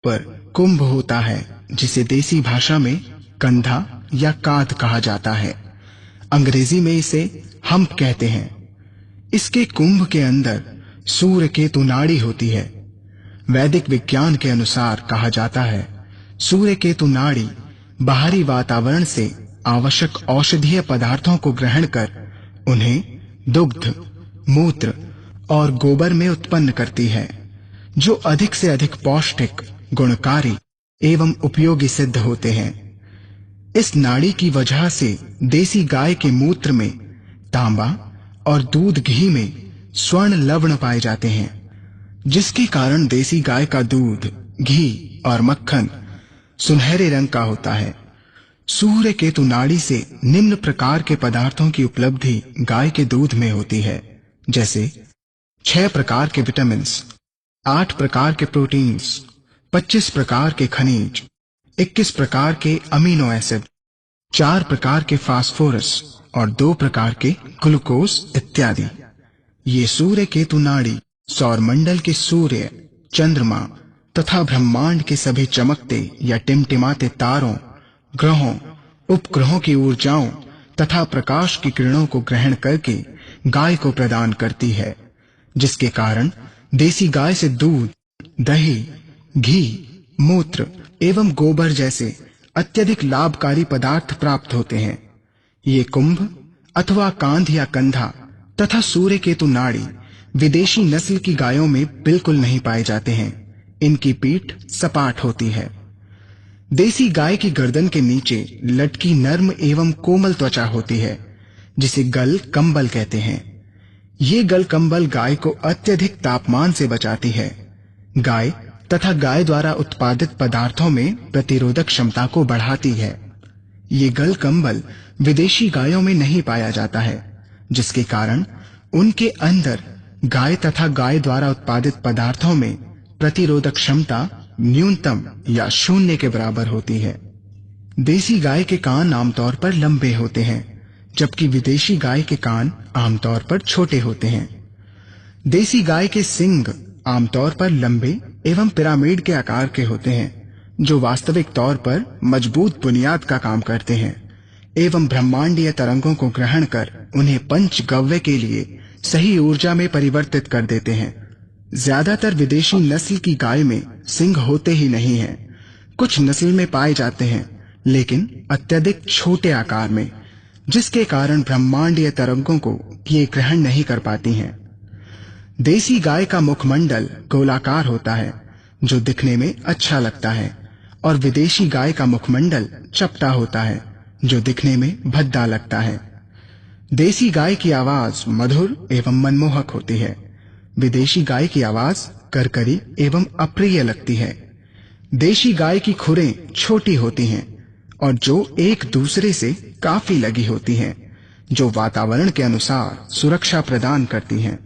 पर कुंभ होता है, जिसे देसी भाषा में कंधा या कांध कहा जाता है। अंग्रेजी में इसे हम्प कहते हैं। इसके कुंभ के अंदर सूर्य केतु नाड़ी होती है। वैदिक विज्ञान के अनुसार कहा जाता है, सूर्य केतु नाड़ी बाहरी वातावरण से आवश्यक औषधीय पदार्थों को ग्रहण कर उन्हें दुग्ध, मूत्र और गोबर में उत्पन्न करती है, जो अधिक से अधिक पौष्टिक, गुणकारी एवं उपयोगी सिद्ध होते हैं। इस नाड़ी की वजह से देसी गाय के मूत्र में तांबा और दूध घी में स्वर्ण लवण पाए जाते हैं, जिसके कारण देसी गाय का दूध, घी और मक्खन सुनहरे रंग का होता है। सूर्य केतु नाड़ी से निम्न प्रकार के पदार्थों की उपलब्धि गाय के दूध में होती है, जैसे 6 प्रकार के विटामिन्स, 8 प्रकार के प्रोटीन्स, 25 प्रकार के खनिज, 21 प्रकार के अमीनो एसिड, 4 प्रकार के फास्फोरस और 2 प्रकार के ग्लूकोज इत्यादि। ये सूर्य केतु नाड़ी सौरमंडल के सूर्य, चंद्रमा तथा ब्रह्मांड के सभी चमकते या टिमटिमाते तारों, ग्रहों, उपग्रहों की ऊर्जाओं तथा प्रकाश की किरणों को ग्रहण करके गाय को प्रदान करती है, जिसके कारण देसी गाय से दूध, दही, घी, मूत्र एवं गोबर जैसे अत्यधिक लाभकारी पदार्थ प्राप्त होते हैं। ये कुंभ अथवा कांध या कंधा तथा सूर्य केतु नाड़ी विदेशी नस्ल की गायों में बिल्कुल नहीं पाए जाते हैं। इनकी पीठ सपाट होती है। देसी गाय की गर्दन के नीचे लटकी नर्म एवं कोमल त्वचा होती है, जिसे गल कंबल कहते हैं। ये गल कंबल गाय को अत्यधिक तापमान से बचाती है। गाय तथा गाय द्वारा उत्पादित पदार्थों में प्रतिरोधक क्षमता को बढ़ाती है। ये गल कंबल विदेशी गायों में नहीं पाया जाता है, जिसके कारण उनके अंदर गाय तथा गाय द्वारा उत्पादित पदार्थों में प्रतिरोधक क्षमता न्यूनतम या शून्य के बराबर होती है। देसी गाय के कान आमतौर पर लंबे होते हैं, जबकि विदेशी गाय के कान आमतौर पर छोटे होते हैं। देसी गाय के सींग आमतौर पर लंबे एवं पिरामिड के आकार के होते हैं, जो वास्तविक तौर पर मजबूत बुनियाद का काम करते हैं एवं ब्रह्मांडीय तरंगों को ग्रहण कर उन्हें पंचगव्य के लिए सही ऊर्जा में परिवर्तित कर देते हैं। ज्यादातर विदेशी नस्ल की गाय में सींग होते ही नहीं हैं। कुछ नस्ल में पाए जाते हैं, लेकिन अत्यधिक छोटे आकार में, जिसके कारण ब्रह्मांडीय तरंगों को ये ग्रहण नहीं कर पाती हैं। देसी गाय का मुखमंडल गोलाकार होता है, जो दिखने में अच्छा लगता है, और विदेशी गाय का मुखमंडल चपटा होता है, जो दिखने में भद्दा लगता है। देसी गाय की आवाज मधुर एवं मनमोहक होती है। विदेशी गाय की आवाज करकरी एवं अप्रिय लगती है। देशी गाय की खुरें छोटी होती हैं और जो एक दूसरे से काफी लगी होती हैं, जो वातावरण के अनुसार सुरक्षा प्रदान करती हैं।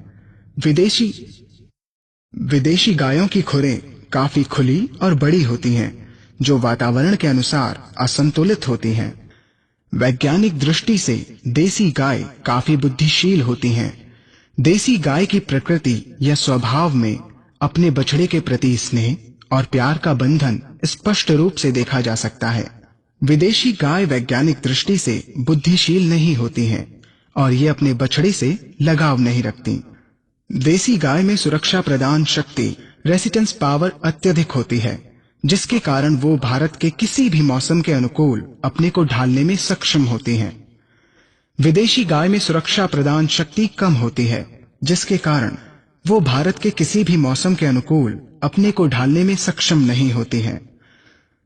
विदेशी गायों की खुरें काफी खुली और बड़ी होती हैं, जो वातावरण के अनुसार असंतुलित होती हैं। वैज्ञानिक दृष्टि से देसी गाय काफी बुद्धिशील होती हैं। देसी गाय की प्रकृति या स्वभाव में अपने बछड़े के प्रति स्नेह और प्यार का बंधन स्पष्ट रूप से देखा जा सकता है। विदेशी गाय वैज्ञानिक दृष्टि से बुद्धिशील नहीं होती हैं और ये अपने बछड़े से लगाव नहीं रखती। देसी गाय में सुरक्षा प्रदान शक्ति, रेसिस्टेंस पावर अत्यधिक होती है, जिसके कारण वो भारत के किसी भी मौसम के अनुकूल अपने को ढालने में सक्षम होती हैं। विदेशी गाय में सुरक्षा प्रदान शक्ति कम होती है, जिसके कारण वो भारत के किसी भी मौसम के अनुकूल अपने को ढालने में सक्षम नहीं होती हैं।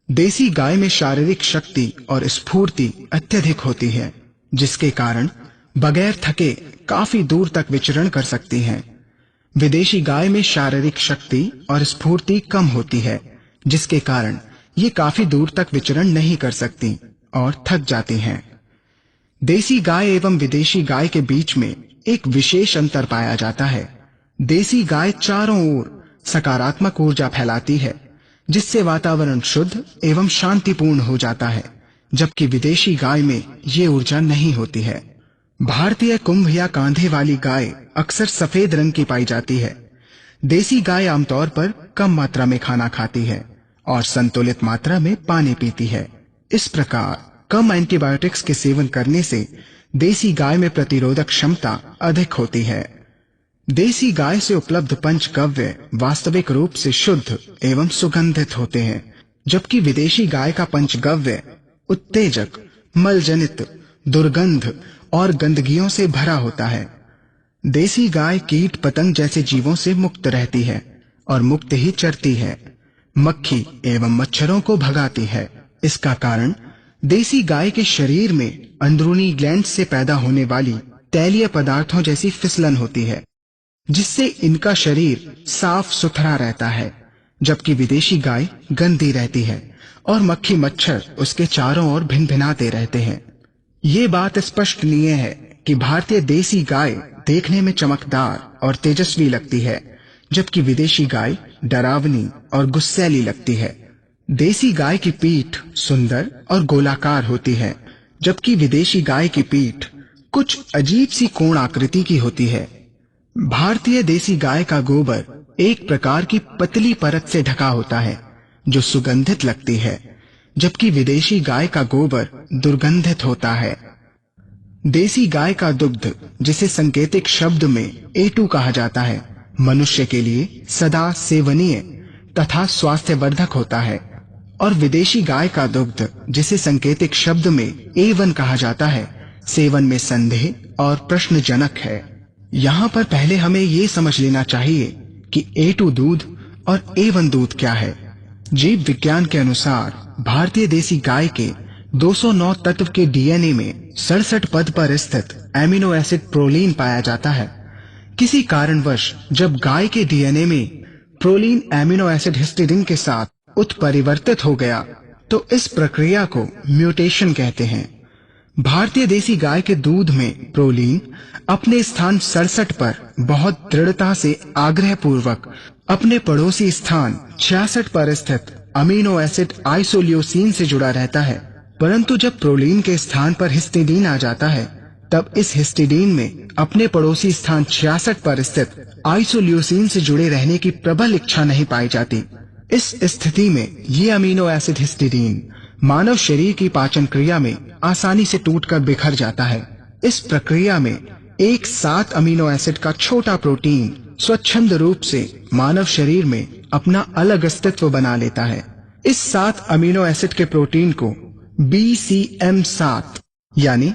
देसी गाय में शारीरिक शक्ति और स्फूर्ति अत्यधिक होती है, जिसके कारण बगैर थके काफी दूर तक विचरण कर सकती हैं। विदेशी गाय में शारीरिक शक्ति और स्फूर्ति कम होती है, जिसके कारण ये काफी दूर तक विचरण नहीं कर सकती और थक जाती हैं। देसी गाय एवं विदेशी गाय के बीच में एक विशेष अंतर पाया जाता है। देसी गाय चारों ओर सकारात्मक ऊर्जा फैलाती है, जिससे वातावरण शुद्ध एवं शांतिपूर्ण हो जाता है, जबकि विदेशी गाय में ये ऊर्जा नहीं होती है। भारतीय कुंभ या कांधे वाली गाय अक्सर सफेद रंग की पाई जाती है। देसी गाय आमतौर पर कम मात्रा में खाना खाती है और संतुलित मात्रा में पानी पीती है। इस प्रकार कम एंटीबायोटिक्स के सेवन करने से देसी गाय में प्रतिरोधक क्षमता अधिक होती है। देसी गाय से उपलब्ध पंचगव्य वास्तविक रूप से शुद्ध एवं सुगंधित होते हैं, जबकि विदेशी गाय का पंचगव्य उत्तेजक, मलजनित, दुर्गंध और गंदगियों से भरा होता है। देसी गाय कीट पतंग जैसे जीवों से मुक्त रहती है और मुक्त ही चरती है, मक्खी एवं मच्छरों को भगाती है। इसका कारण देसी गाय के शरीर में अंदरूनी ग्लैंड से पैदा होने वाली तैलीय पदार्थों जैसी फिसलन होती है, जिससे इनका शरीर साफ सुथरा रहता है, जबकि विदेशी गाय गंदी रहती है और मक्खी मच्छर उसके चारों ओर भिनभिनाते रहते हैं। ये बात स्पष्टनीय है कि भारतीय देसी गाय देखने में चमकदार और तेजस्वी लगती है, जबकि विदेशी गाय डरावनी और गुस्सैली लगती है। देसी गाय की पीठ सुंदर और गोलाकार होती है, जबकि विदेशी गाय की पीठ कुछ अजीब सी कोण आकृति की होती है। भारतीय देसी गाय का गोबर एक प्रकार की पतली परत से ढका होता है जो सुगंधित लगती है, जबकि विदेशी गाय का गोबर दुर्गंधित होता है। देसी गाय का दुग्ध, जिसे सांकेतिक शब्द में A2 कहा जाता है, मनुष्य के लिए सदा सेवनीय तथा स्वास्थ्यवर्धक होता है, और विदेशी गाय का दुग्ध, जिसे सांकेतिक शब्द में A1 कहा जाता है, सेवन में संदेह और प्रश्नजनक है। यहाँ पर पहले हमें ये समझ लेना चाहिए कि A2 दूध और A1 दूध क्या है। जीव विज्ञान के अनुसार भारतीय देसी गाय के 209 तत्व के डीएनए में 67 पद पर स्थित एमिनो एसिड प्रोलीन पाया जाता है। किसी कारणवश जब गाय के डीएनए में प्रोलीन एमिनो एसिड हिस्टिडीन के साथ उत्परिवर्तित हो गया तो इस प्रक्रिया को म्यूटेशन कहते हैं। भारतीय देसी गाय के दूध में प्रोलीन अपने स्थान 67 पर बहुत दृढ़ता से आग्रह पूर्वक अपने पड़ोसी स्थान 66 पर स्थित अमीनो एसिड आइसोल्यूसिन से जुड़ा रहता है, परंतु जब प्रोलीन के स्थान पर हिस्टिडीन आ जाता है तब इस हिस्टिडीन में अपने पड़ोसी स्थान 66 पर स्थित आइसोल्यूसिन से जुड़े रहने की प्रबल इच्छा नहीं पाई जाती। इस स्थिति में ये अमीनो एसिड हिस्टिडीन मानव शरीर की पाचन क्रिया में आसानी से टूटकर बिखर जाता है। इस प्रक्रिया में एक 7 अमीनो एसिड का छोटा प्रोटीन स्वच्छंद रूप से मानव शरीर में अपना अलग अस्तित्व बना लेता है। इस 7 अमीनो एसिड के प्रोटीन को BCM7 यानी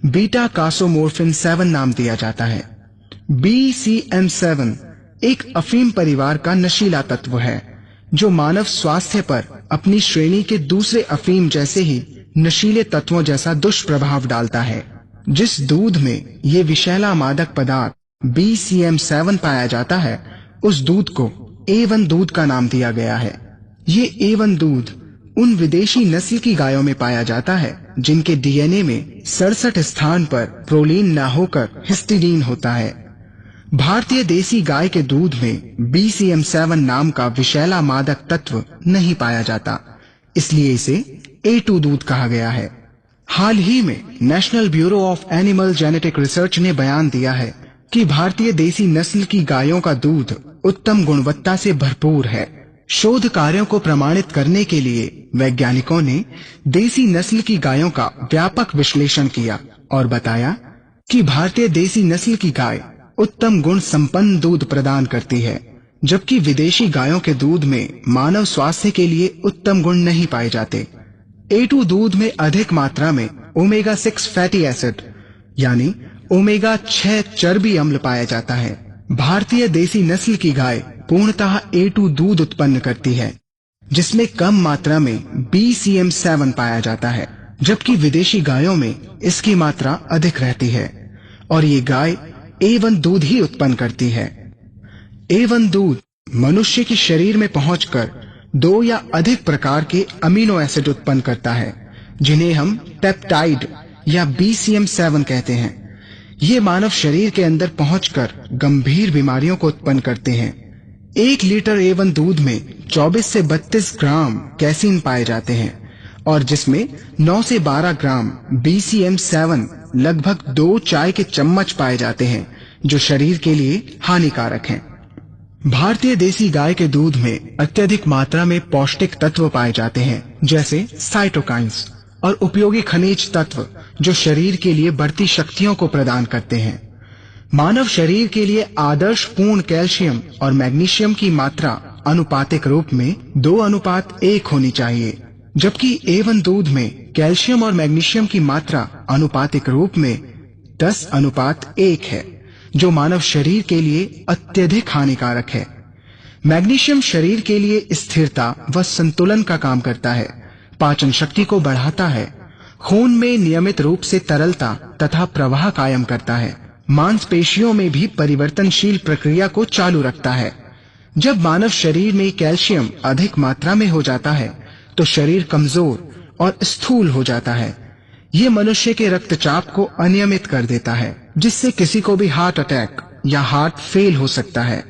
बीटा कासोमोर्फिन 7 नाम दिया जाता है। BCM7 एक अफीम परिवार का नशीला तत्व है जो मानव स्वास्थ्य पर अपनी श्रेणी के दूसरे अफीम जैसे ही नशीले तत्वों जैसा दुष्प्रभाव डालता है। जिस दूध में ये विषैला मादक पदार्थ BCM7 पाया जाता है, उस दूध को A1 दूध का नाम दिया गया है। ये A1 दूध उन विदेशी नस्ल की गायों में पाया जाता है जिनके डीएनए में 67 स्थान पर प्रोलीन न होकर हिस्टिडीन होता है। भारतीय देसी गाय के दूध में BCM7 नाम का विषैला मादक तत्व नहीं पाया जाता, इसलिए इसे A2 दूध कहा गया है। हाल ही में national bureau of animal genetic research ने बयान दिया है कि भारतीय देसी नस्ल की गायों का दूध उत्तम गुणवत्ता से भरपूर है। शोध कार्यों को प्रमाणित करने के लिए वैज्ञानिकों ने देसी नस्ल की गायों का व्यापक विश्लेषण किया और बताया कि भारतीय देसी नस्ल की गाय उत्तम गुण संपन्न दूध प्रदान करती है, जबकि विदेशी गायों के दूध में मानव स्वास्थ्य के लिए उत्तम गुण नहीं पाए जाते। A2 दूध में अधिक मात्रा में ओमेगा 6 फैटी एसिड यानी ओमेगा 6 चर्बी अम्ल पाया जाता है। भारतीय देसी नस्ल की गाय पूर्णतः A2 दूध उत्पन्न करती है, जिसमें कम मात्रा में BCM7 पाया जाता है, जबकि विदेशी गायों में इसकी मात्रा अधिक रहती है और ये गाय A1 दूध ही उत्पन्न करती है। A1 दूध मनुष्य के शरीर में पहुंचकर 2 या अधिक प्रकार के अमीनो एसिड उत्पन्न करता है, जिन्हें हम पेप्टाइड या BCM7 कहते हैं। ये मानव शरीर के अंदर पहुंचकर गंभीर बीमारियों को उत्पन्न करते हैं। 1 लीटर A1 दूध में 24 से 32 ग्राम कैसीन पाए जाते हैं और जिसमें 9 से 12 ग्राम BCM7 लगभग 2 चाय के चम्मच पाए जाते हैं, जो शरीर के लिए हानिकारक हैं। भारतीय देसी गाय के दूध में अत्यधिक मात्रा में पौष्टिक तत्व पाए जाते हैं, जैसे साइटोकाइंस और उपयोगी खनिज तत्व जो शरीर के लिए बढ़ती शक्तियों को प्रदान करते हैं। मानव शरीर के लिए आदर्श पूर्ण कैल्शियम और मैग्नीशियम की मात्रा अनुपातिक रूप में 2:1 होनी चाहिए, जबकि A1 दूध में कैल्शियम और मैग्नीशियम की मात्रा अनुपातिक रूप में 10:1 है, जो मानव शरीर के लिए अत्यधिक हानिकारक है। मैग्नीशियम शरीर के लिए स्थिरता व संतुलन का काम करता है, पाचन शक्ति को बढ़ाता है, खून में नियमित रूप से तरलता तथा प्रवाह कायम करता है, मांसपेशियों में भी परिवर्तनशील प्रक्रिया को चालू रखता है। जब मानव शरीर में कैल्शियम अधिक मात्रा में हो जाता है तो शरीर कमजोर और स्थूल हो जाता है। ये मनुष्य के रक्तचाप को अनियमित कर देता है, जिससे किसी को भी हार्ट अटैक या हार्ट फेल हो सकता है।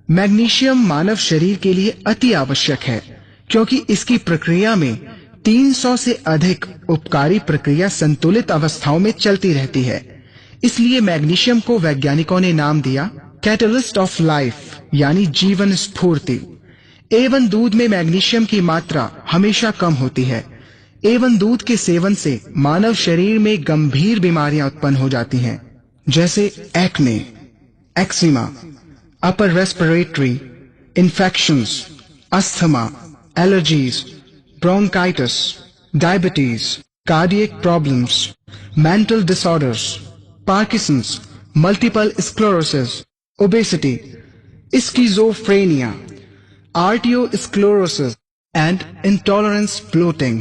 मैग्नीशियम मानव शरीर के लिए अति आवश्यक है, क्योंकि इसकी प्रक्रिया में 300 से अधिक उपकारी प्रक्रिया संतुलित अवस्थाओं में चलती रहती है। इसलिए मैग्नीशियम को वैज्ञानिकों ने नाम दिया कैटलिस्ट ऑफ लाइफ, यानी जीवन स्फूर्ति। A1 दूध में मैग्नीशियम की मात्रा हमेशा कम होती है। A1 दूध के सेवन से मानव शरीर में गंभीर बीमारियां उत्पन्न हो जाती हैं, जैसे acne, eczema, upper respiratory infections, asthma, allergies, bronchitis, diabetes, cardiac problems, mental disorders, Parkinson's, multiple sclerosis, obesity, schizophrenia, arteriosclerosis, and intolerance bloating.